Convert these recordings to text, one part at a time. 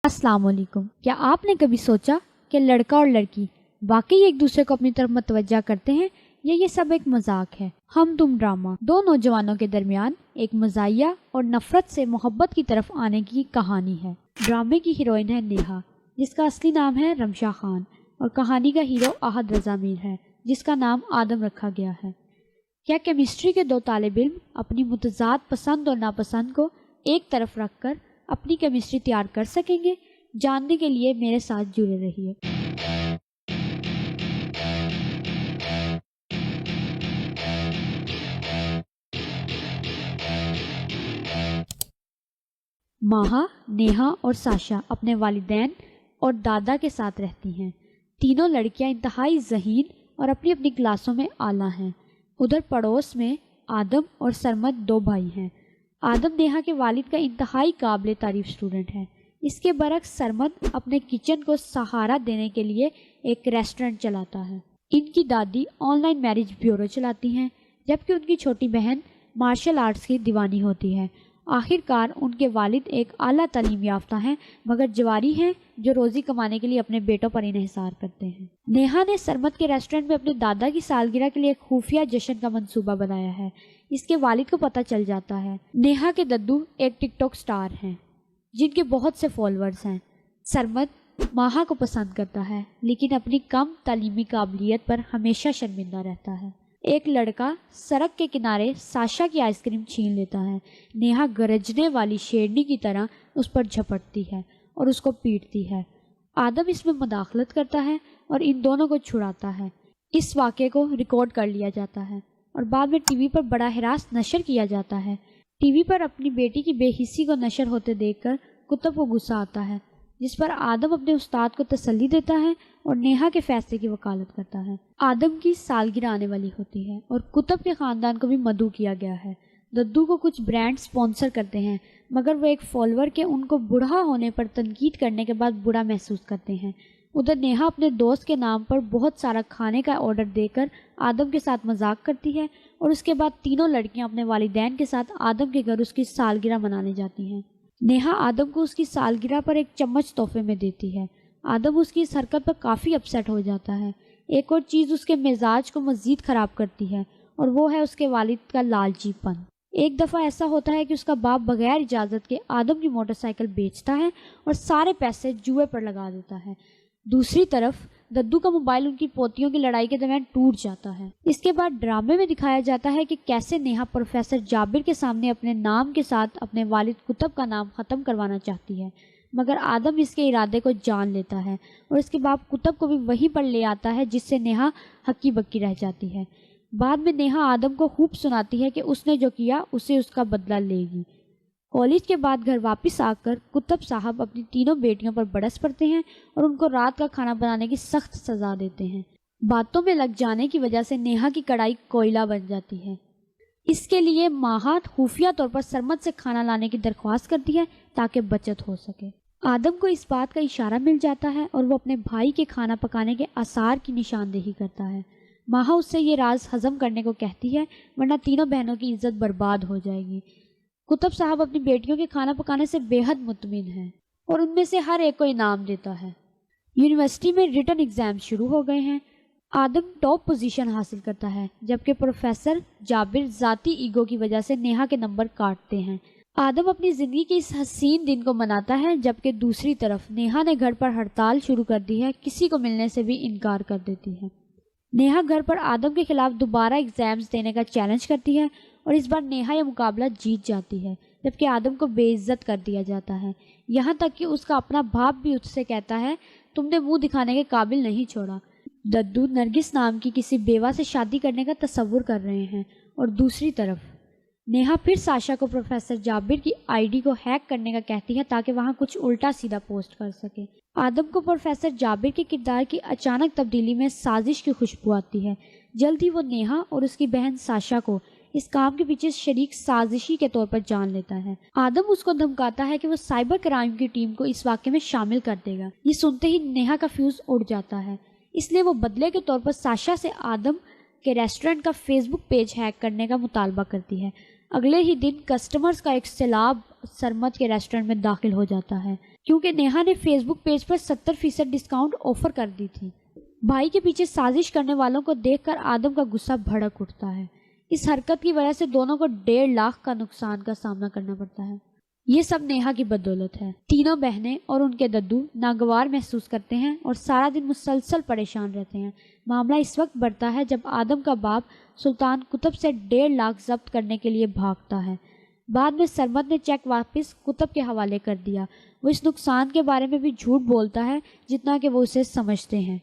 السلام علیکم۔ کیا آپ نے کبھی سوچا کہ لڑکا اور لڑکی واقعی ایک دوسرے کو اپنی طرف متوجہ کرتے ہیں یا یہ سب ایک مذاق ہے؟ ہم تم ڈرامہ دو نوجوانوں کے درمیان ایک مزاحیہ اور نفرت سے محبت کی طرف آنے کی کہانی ہے۔ ڈرامے کی ہیروئن ہے نیہا، جس کا اصلی نام ہے رمشا خان، اور کہانی کا ہیرو احد رضا میر ہے، جس کا نام آدم رکھا گیا ہے۔ کیا کیمسٹری کے دو طالب علم اپنی متضاد پسند اور ناپسند کو ایک طرف رکھ کر اپنی کیمسٹری تیار کر سکیں گے؟ جاننے کے لیے میرے ساتھ جڑے رہیے۔ ماہا، نیہا اور ساشا اپنے والدین اور دادا کے ساتھ رہتی ہیں۔ تینوں لڑکیاں انتہائی ذہین اور اپنی اپنی کلاسوں میں اعلیٰ ہیں۔ ادھر پڑوس میں آدم اور سرمد دو بھائی ہیں۔ آدم نیہا کے والد کا انتہائی قابل تعریف اسٹوڈنٹ ہے۔ اس کے برعکس سرمد اپنے کچن کو سہارا دینے کے لیے ایک ریسٹورنٹ چلاتا ہے۔ ان کی دادی آن لائن میرج بیورو چلاتی ہیں، جبکہ ان کی چھوٹی بہن مارشل آرٹس کی دیوانی ہوتی ہے۔ آخر کار ان کے والد ایک اعلیٰ تعلیم یافتہ ہیں مگر جواری ہیں، جو روزی کمانے کے لیے اپنے بیٹوں پر انحصار کرتے ہیں۔ نیہا نے سرمد کے ریسٹورنٹ میں اپنے دادا کی سالگرہ کے لیے ایک خفیہ جشن کا منصوبہ بنایا ہے۔ اس کے والد کو پتہ چل جاتا ہے۔ نیہا کے ددو ایک ٹک ٹاک سٹار ہیں جن کے بہت سے فالوورز ہیں۔ سرمد ماہا کو پسند کرتا ہے لیکن اپنی کم تعلیمی قابلیت پر ہمیشہ شرمندہ رہتا ہے۔ ایک لڑکا سڑک کے کنارے ساشا کی آئس کریم چھین لیتا ہے۔ نیہا گرجنے والی شیرنی کی طرح اس پر جھپٹتی ہے اور اس کو پیٹتی ہے۔ آدم اس میں مداخلت کرتا ہے اور ان دونوں کو چھڑاتا ہے۔ اس واقعے کو ریکارڈ کر لیا جاتا ہے اور بعد میں ٹی وی پر براہ راست نشر کیا جاتا ہے۔ ٹی وی پر اپنی بیٹی کی بے حسی کو نشر ہوتے دیکھ کر کتب کو غصہ آتا ہے، جس پر آدم اپنے استاد کو تسلی دیتا ہے اور نیہا کے فیصلے کی وکالت کرتا ہے۔ آدم کی سالگرہ آنے والی ہوتی ہے اور کتب کے خاندان کو بھی مدعو کیا گیا ہے۔ ددو کو کچھ برانڈ سپانسر کرتے ہیں مگر وہ ایک فالوور کے ان کو بوڑھا ہونے پر تنقید کرنے کے بعد برا محسوس کرتے ہیں۔ ادھر نیہا اپنے دوست کے نام پر بہت سارا کھانے کا آرڈر دے کر آدم کے ساتھ مذاق کرتی ہے اور اس کے بعد تینوں لڑکیاں اپنے والدین کے ساتھ آدم کے گھر اس کی سالگرہ منانے جاتی ہیں۔ نیہا آدم کو اس کی سالگرہ پر ایک چمچ تحفے میں دیتی ہے۔ آدم اس کی اس حرکت پر کافی اپسیٹ ہو جاتا ہے۔ ایک اور چیز اس کے مزاج کو مزید خراب کرتی ہے اور وہ ہے اس کے والد کا لالچی پن۔ ایک دفعہ ایسا ہوتا ہے کہ اس کا باپ بغیر اجازت کے آدم کی موٹر سائیکل بیچتا ہے اور سارے پیسے جوئے پر لگا دیتا ہے۔ دوسری طرف ددو کا موبائل ان کی پوتیوں کی لڑائی کے درمیان ٹوٹ جاتا ہے۔ اس کے بعد ڈرامے میں دکھایا جاتا ہے کہ کیسے نیہا پروفیسر جابر کے سامنے اپنے نام کے ساتھ اپنے والد کتب کا نام ختم کروانا چاہتی ہے، مگر آدم اس کے ارادے کو جان لیتا ہے اور اس کے باپ کتب کو بھی وہیں پر لے آتا ہے، جس سے نیہا ہکی بکی رہ جاتی ہے۔ بعد میں نیہا آدم کو خوب سناتی ہے کہ اس نے جو کیا اسے اس کا بدلہ لے گی۔ کالج کے بعد گھر واپس آ کر کتب صاحب اپنی تینوں بیٹیوں پر برس پڑتے ہیں اور ان کو رات کا کھانا بنانے کی سخت سزا دیتے ہیں۔ باتوں میں لگ جانے کی وجہ سے نیہا کی کڑھائی کوئلہ بن جاتی ہے۔ اس کے لیے ماہا خفیہ طور پر سرمد سے کھانا لانے کی درخواست کرتی ہے تاکہ بچت ہو سکے۔ آدم کو اس بات کا اشارہ مل جاتا ہے اور وہ اپنے بھائی کے کھانا پکانے کے آثار کی نشاندہی کرتا ہے۔ ماہا اس سے یہ راز ہضم کرنے کو کہتی ہے ورنہ تینوں بہنوں کی عزت برباد ہو جائے گی۔ کتب صاحب اپنی بیٹیوں کے کھانا پکانے سے بے حد مطمئن ہیں اور ان میں سے ہر ایک کو انعام دیتا ہے۔ یونیورسٹی میں ریٹن ایگزام شروع ہو گئے ہیں۔ آدم ٹاپ پوزیشن حاصل کرتا ہے جبکہ پروفیسر جابر ذاتی ایگو کی وجہ سے نیہا کے نمبر کاٹتے ہیں۔ آدم اپنی زندگی کے اس حسین دن کو مناتا ہے جبکہ دوسری طرف نیہا نے گھر پر ہڑتال شروع کر دی ہے، کسی کو ملنے سے بھی انکار کر دیتی ہے۔ نیہا گھر پر آدم کے خلاف دوبارہ ایگزامز دینے کا چیلنج کرتی ہے اور اس بار نیہا یہ مقابلہ جیت جاتی ہے جبکہ آدم کو بے عزت کر دیا جاتا ہے، یہاں تک کہ اس کا اپنا باپ بھی اس سے کہتا ہے تم نے منہ دکھانے کے قابل نہیں چھوڑا۔ ددو نرگس نام کی کسی بیوہ سے شادی کرنے کا تصور کر رہے ہیں اور دوسری طرف نیہا پھر ساشا کو پروفیسر جابر کی آئی ڈی کو ہیک کرنے کا کہتی ہے تاکہ وہاں کچھ الٹا سیدھا پوسٹ کر سکے۔ آدم کو پروفیسر جابر کے کردار کی اچانک تبدیلی میں سازش کی خوشبو آتی ہے۔ جلد ہی وہ نیہا اور اس کی بہن ساشا کو اس کام کے پیچھے شریک سازشی کے طور پر جان لیتا ہے۔ آدم اس کو دھمکاتا ہے کہ وہ سائبر کرائم کی ٹیم کو اس واقعے میں شامل کر دے گا۔ یہ سنتے ہی نیہا کا فیوز اڑ جاتا ہے، اس لیے وہ بدلے کے طور پر ساشا سے آدم کے ریسٹورنٹ کا فیس بک پیج ہیک کرنے کا مطالبہ کرتی ہے۔ اگلے ہی دن کسٹمرز کا ایک سیلاب سرمد کے ریسٹورنٹ میں داخل ہو جاتا ہے۔ کیونکہ نیہا نے فیس بک پیج پر 70% ڈسکاؤنٹ آفر کر دی تھی۔ بھائی کے پیچھے سازش کرنے والوں کو دیکھ کر آدم کا غصہ بھڑک اٹھتا ہے۔ اس حرکت کی وجہ سے دونوں کو 1.5 لاکھ کا نقصان کا سامنا کرنا پڑتا ہے۔ یہ سب نیہا کی بدولت ہے۔ تینوں بہنیں اور ان کے ددو ناگوار محسوس کرتے ہیں اور سارا دن مسلسل پریشان رہتے ہیں۔ معاملہ اس وقت بڑھتا ہے جب آدم کا باپ سلطان قطب سے 1.5 لاکھ ضبط کرنے کے لیے بھاگتا ہے۔ بعد میں سرمد نے چیک واپس قطب کے حوالے کر دیا۔ وہ اس نقصان کے بارے میں بھی جھوٹ بولتا ہے جتنا کہ وہ اسے سمجھتے ہیں۔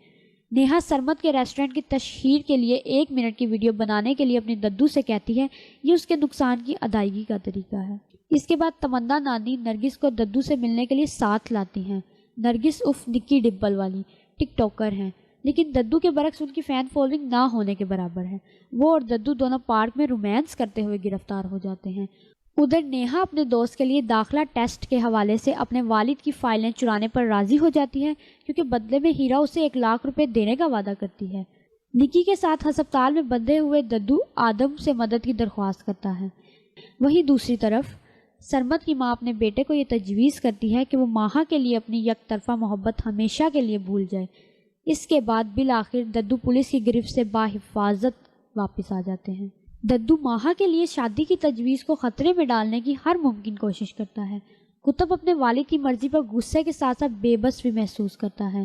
نیہا سرمد کے ریسٹورنٹ کی تشہیر کے لیے 1 منٹ کی ویڈیو بنانے کے لیے اپنی ددو سے کہتی ہے، یہ اس کے نقصان کی ادائیگی کا طریقہ ہے۔ اس کے بعد تمنا نانی نرگس کو ددو سے ملنے کے لیے ساتھ لاتی ہیں۔ نرگس نکی ڈبل والی ٹک ٹاکر ہیں، لیکن ددو کے برعکس ان کی فین فالوئنگ نہ ہونے کے برابر ہے۔ وہ اور ددو دونوں پارک میں رومانس کرتے ہوئے گرفتار ہو جاتے ہیں۔ ادھر نیہا اپنے دوست کے لیے داخلہ ٹیسٹ کے حوالے سے اپنے والد کی فائلیں چرانے پر راضی ہو جاتی ہے، کیونکہ بدلے میں ہیرا اسے 1 لاکھ روپے دینے کا وعدہ کرتی ہے۔ نکی کے ساتھ ہسپتال میں بندھے ہوئے ددو آدم سے مدد کی درخواست کرتا ہے۔ وہیں دوسری طرف سرمد کی ماں اپنے بیٹے کو یہ تجویز کرتی ہے کہ وہ ماہا کے لیے اپنی یک طرفہ محبت ہمیشہ کے لیے بھول جائے۔ اس کے بعد بالآخر ددو پولیس کی گرفت سے باحفاظت واپس آ جاتے ہیں۔ ددو ماہا کے لیے شادی کی تجویز کو خطرے میں ڈالنے کی ہر ممکن کوشش کرتا ہے۔ قطب اپنے والد کی مرضی پر غصے کے ساتھ ساتھ بے بس بھی محسوس کرتا ہے۔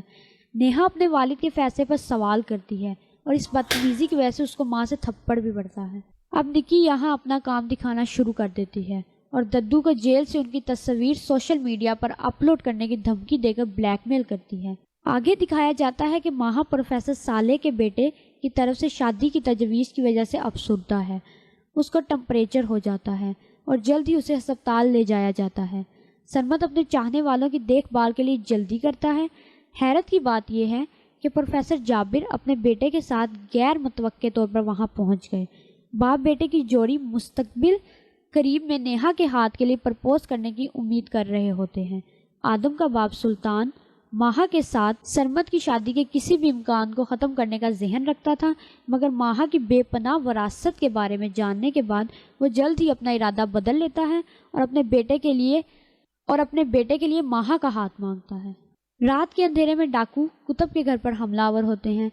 نیہا اپنے والد کے فیصلے پر سوال کرتی ہے اور اس بدتمیزی کی وجہ سے اس کو ماں سے تھپڑ بھی پڑتا ہے۔ اب نکی یہاں اپنا کام دکھانا شروع کر دیتی ہے اور ددو کو جیل سے ان کی تصویر سوشل میڈیا پر اپلوڈ کرنے کی دھمکی دے کر بلیک میل کرتی ہے۔ آگے دکھایا جاتا ہے کہ ماہا پروفیسر صالح کے بیٹے کی طرف سے شادی کی تجویز کی وجہ سے افسردہ ہے۔ اس کو ٹمپریچر ہو جاتا ہے اور جلد ہی اسے ہسپتال لے جایا جاتا ہے۔ سرمد اپنے چاہنے والوں کی دیکھ بھال کے لیے جلدی کرتا ہے۔ حیرت کی بات یہ ہے کہ پروفیسر جابر اپنے بیٹے کے ساتھ غیر متوقع طور پر وہاں پہنچ گئے۔ باپ بیٹے کی جوڑی مستقبل قریب میں نیہا کے ہاتھ کے لیے پرپوز کرنے کی امید کر رہے ہوتے ہیں۔ آدم کا باپ سلطان ماہا کے ساتھ سرمد کی شادی کے کسی بھی امکان کو ختم کرنے کا ذہن رکھتا تھا، مگر ماہا کی بے پناہ وراثت کے بارے میں جاننے کے بعد وہ جلد ہی اپنا ارادہ بدل لیتا ہے اور اپنے بیٹے کے لیے ماہا کا ہاتھ مانگتا ہے۔ رات کے اندھیرے میں ڈاکو قطب کے گھر پر حملہ آور ہوتے ہیں۔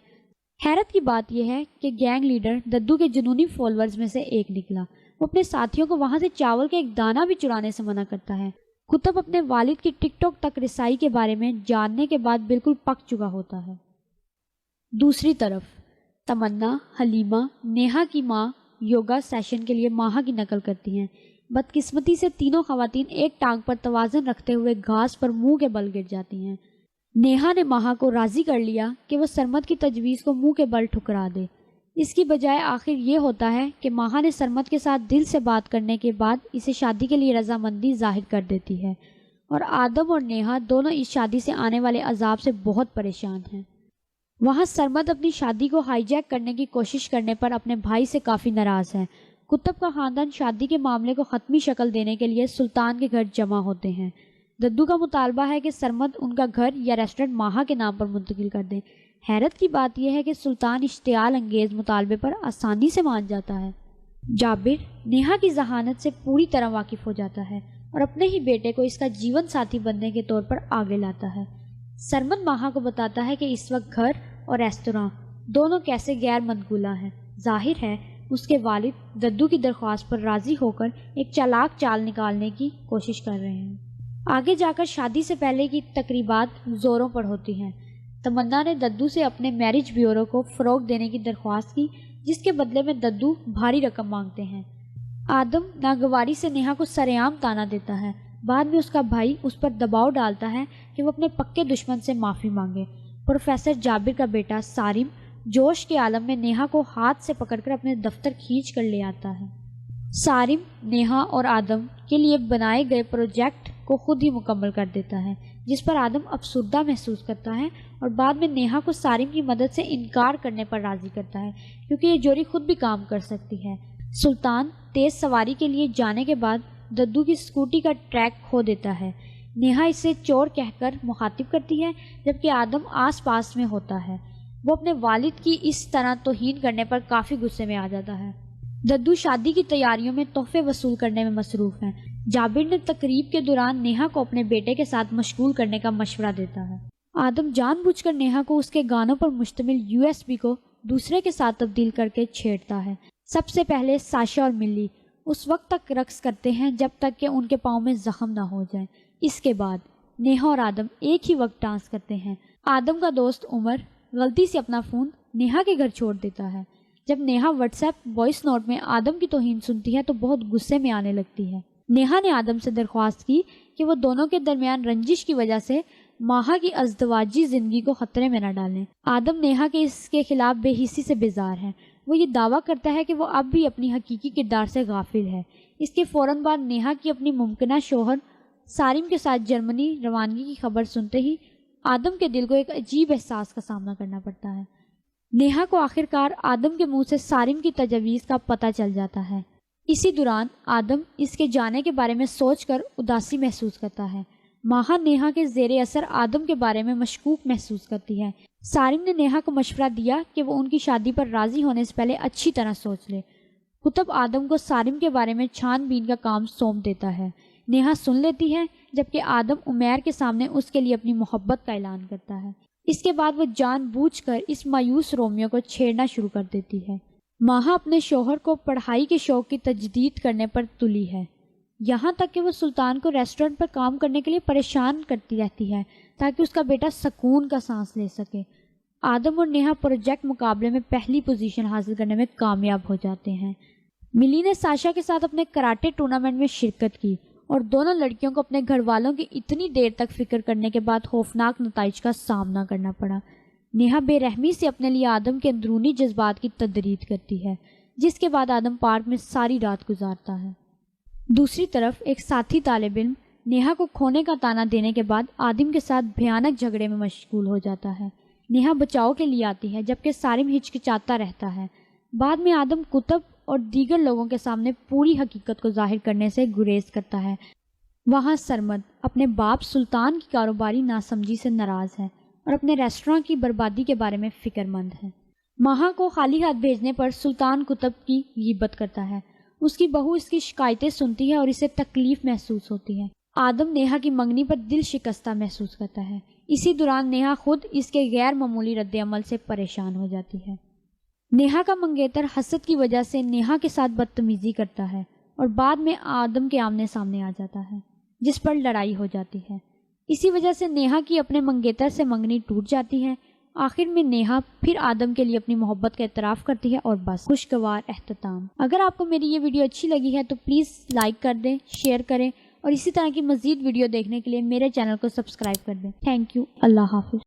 حیرت کی بات یہ ہے کہ گینگ لیڈر ددو کے جنونی فالوورز میں سے ایک نکلا۔ وہ اپنے ساتھیوں کو وہاں سے چاول کا 1 دانہ بھی چرانے سے منع کرتا ہے۔ قطب اپنے والد کی ٹک ٹاک تک رسائی کے بارے میں جاننے کے بعد بالکل پک چکا ہوتا ہے۔ دوسری طرف تمنا، حلیمہ، نیہا کی ماں یوگا سیشن کے لیے ماہا کی نقل کرتی ہیں۔ بدقسمتی سے تینوں خواتین ایک ٹانگ پر توازن رکھتے ہوئے گھاس پر منہ کے بل گر جاتی ہیں۔ نیہا نے ماہا کو راضی کر لیا کہ وہ سرمد کی تجویز کو منہ کے بل ٹھکرا دے۔ اس کی بجائے آخر یہ ہوتا ہے کہ ماہا نے سرمد کے ساتھ دل سے بات کرنے کے بعد اسے شادی کے لیے رضامندی ظاہر کر دیتی ہے، اور آدم اور نیہا دونوں اس شادی سے آنے والے عذاب سے بہت پریشان ہیں۔ وہاں سرمد اپنی شادی کو ہائی جیک کرنے کی کوشش کرنے پر اپنے بھائی سے کافی ناراض ہے۔ قطب کا خاندان شادی کے معاملے کو حتمی شکل دینے کے لیے سلطان کے گھر جمع ہوتے ہیں۔ ددو کا مطالبہ ہے کہ سرمد ان کا گھر یا ریسٹورنٹ ماہا کے نام پر منتقل کر دیں۔ حیرت کی بات یہ ہے کہ سلطان اشتعال انگیز مطالبے پر آسانی سے مان جاتا ہے۔ جابر نیہا کی ذہانت سے پوری طرح واقف ہو جاتا ہے اور اپنے ہی بیٹے کو اس کا جیون ساتھی بننے کے طور پر آگے لاتا ہے۔ سرمد ماہا کو بتاتا ہے کہ اس وقت گھر اور ریستوراں دونوں کیسے غیر منقولہ ہیں۔ ظاہر ہے اس کے والد ددو کی درخواست پر راضی ہو کر ایک چالاک چال نکالنے کی کوشش کر رہے ہیں۔ آگے جا کر شادی سے پہلے کی تقریبات زوروں پر ہوتی ہیں۔ تمنا نے ددو سے اپنے میرج بیورو کو فروغ دینے کی درخواست کی، جس کے بدلے میں ددو بھاری رقم مانگتے ہیں۔ آدم ناگواری سے نیہا کو سرعام تانا دیتا ہے۔ بعد میں اس کا بھائی اس پر دباؤ ڈالتا ہے کہ وہ اپنے پکے دشمن سے معافی مانگے۔ پروفیسر جابر کا بیٹا سارم جوش کے عالم میں نیہا کو ہاتھ سے پکڑ کر اپنے دفتر کھینچ کر لے آتا ہے۔ سارم نیہا اور آدم کے لیے بنائے گئے پروجیکٹ کو خود ہی مکمل کر دیتا ہے، جس پر آدم افسردہ محسوس کرتا ہے اور بعد میں نیہا کو سارم کی مدد سے انکار کرنے پر راضی کرتا ہے، کیونکہ یہ جوڑی خود بھی کام کر سکتی ہے۔ سلطان تیز سواری کے لیے جانے کے بعد ددو کی سکوٹی کا ٹریک کھو دیتا ہے۔ نیہا اسے چور کہہ کر مخاطب کرتی ہے، جبکہ آدم آس پاس میں ہوتا ہے۔ وہ اپنے والد کی اس طرح توہین کرنے پر کافی غصے میں آ جاتا ہے۔ ددو شادی کی تیاریوں میں تحفے وصول کرنے میں مصروف ہیں۔ جابر نے تقریب کے دوران نیہا کو اپنے بیٹے کے ساتھ مشغول کرنے کا مشورہ دیتا ہے۔ آدم جان بوجھ کر نیہا کو اس کے گانوں پر مشتمل USB کو دوسرے کے ساتھ تبدیل کر کے چھیڑتا ہے۔ سب سے پہلے ساشا اور ملی اس وقت تک رقص کرتے ہیں جب تک کہ ان کے پاؤں میں زخم نہ ہو جائے۔ اس کے بعد نیہا اور آدم ایک ہی وقت ڈانس کرتے ہیں۔ آدم کا دوست عمر غلطی سے اپنا فون نیہا کے گھر چھوڑ دیتا ہے۔ جب Neha WhatsApp voice note میں آدم کی توہین سنتی ہے تو بہت غصے میں آنے لگتی ہے۔ نیہا نے آدم سے درخواست کی کہ وہ دونوں کے درمیان رنجش کی وجہ سے ماہا کی ازدواجی زندگی کو خطرے میں نہ ڈالیں۔ آدم نیہا کے اس کے خلاف بے حسی سے بیزار ہے۔ وہ یہ دعویٰ کرتا ہے کہ وہ اب بھی اپنی حقیقی کردار سے غافل ہے۔ اس کے فوراً بعد نیہا کی اپنی ممکنہ شوہر سارم کے ساتھ جرمنی روانگی کی خبر سنتے ہی آدم کے دل کو ایک عجیب احساس کا سامنا کرنا پڑتا ہے۔ نیہا کو آخرکار آدم کے منہ سے سارم کی تجاویز کا پتہ چل جاتا ہے۔ اسی دوران آدم اس کے جانے کے بارے میں سوچ کر اداسی محسوس کرتا ہے۔ ماہا نیہا کے زیر اثر آدم کے بارے میں مشکوک محسوس کرتی ہے۔ سارم نے نیہا کو مشورہ دیا کہ وہ ان کی شادی پر راضی ہونے سے پہلے اچھی طرح سوچ لے۔ قطب آدم کو سارم کے بارے میں چھان بین کا کام سونپ دیتا ہے۔ نیہا سن لیتی ہے جبکہ آدم عمیر کے سامنے اس کے لیے اپنی محبت کا اعلان کرتا ہے۔ اس کے بعد وہ جان بوجھ کر اس مایوس رومیو کو چھیڑنا شروع کر دیتی ہے۔ ماہا اپنے شوہر کو پڑھائی کے شوق کی تجدید کرنے پر تلی ہے، یہاں تک کہ وہ سلطان کو ریسٹورنٹ پر کام کرنے کے لیے پریشان کرتی رہتی ہے تاکہ اس کا بیٹا سکون کا سانس لے سکے۔ آدم اور نیہا پروجیکٹ مقابلے میں پہلی پوزیشن حاصل کرنے میں کامیاب ہو جاتے ہیں۔ ملی نے ساشا کے ساتھ اپنے کراٹے ٹورنامنٹ میں شرکت کی اور دونوں لڑکیوں کو اپنے گھر والوں کی اتنی دیر تک فکر کرنے کے بعد خوفناک نتائج کا سامنا کرنا پڑا۔ نیہا بے رحمی سے اپنے لیے آدم کے اندرونی جذبات کی تدرید کرتی ہے، جس کے بعد آدم پارک میں ساری رات گزارتا ہے۔ دوسری طرف ایک ساتھی طالب علم نیہا کو کھونے کا طعنہ دینے کے بعد آدم کے ساتھ بھیانک جھگڑے میں مشغول ہو جاتا ہے۔ نیہا بچاؤ کے لیے آتی ہے جبکہ سارم ہچکچاتا رہتا ہے۔ بعد میں آدم قطب اور دیگر لوگوں کے سامنے پوری حقیقت کو ظاہر کرنے سے گریز کرتا ہے۔ وہاں سرمد اپنے باپ سلطان کی کاروباری ناسمجھی سے ناراض ہے اور اپنے ریسٹوراں کی بربادی کے بارے میں فکر مند ہے۔ ماہا کو خالی ہاتھ بھیجنے پر سلطان قطب کی غیبت کرتا ہے۔ اس کی بہو اس کی شکایتیں سنتی ہے اور اسے تکلیف محسوس ہوتی ہے۔ آدم نیہا کی منگنی پر دل شکستہ محسوس کرتا ہے۔ اسی دوران نیہا خود اس کے غیر معمولی رد عمل سے پریشان ہو جاتی ہے۔ نیہا کا منگیتر حسد کی وجہ سے نیہا کے ساتھ بدتمیزی کرتا ہے اور بعد میں آدم کے آمنے سامنے آ جاتا ہے، جس پر لڑائی ہو جاتی ہے۔ اسی وجہ سے نیہا کی اپنے منگیتر سے منگنی ٹوٹ جاتی ہے۔ آخر میں نیہا پھر آدم کے لیے اپنی محبت کا اعتراف کرتی ہے اور بس۔ خوشگوار اختتام۔ اگر آپ کو میری یہ ویڈیو اچھی لگی ہے تو پلیز لائک کر دیں، شیئر کریں اور اسی طرح کی مزید ویڈیو دیکھنے کے لیے میرے چینل کو سبسکرائب کر دیں۔ Thank you. اللہ حافظ۔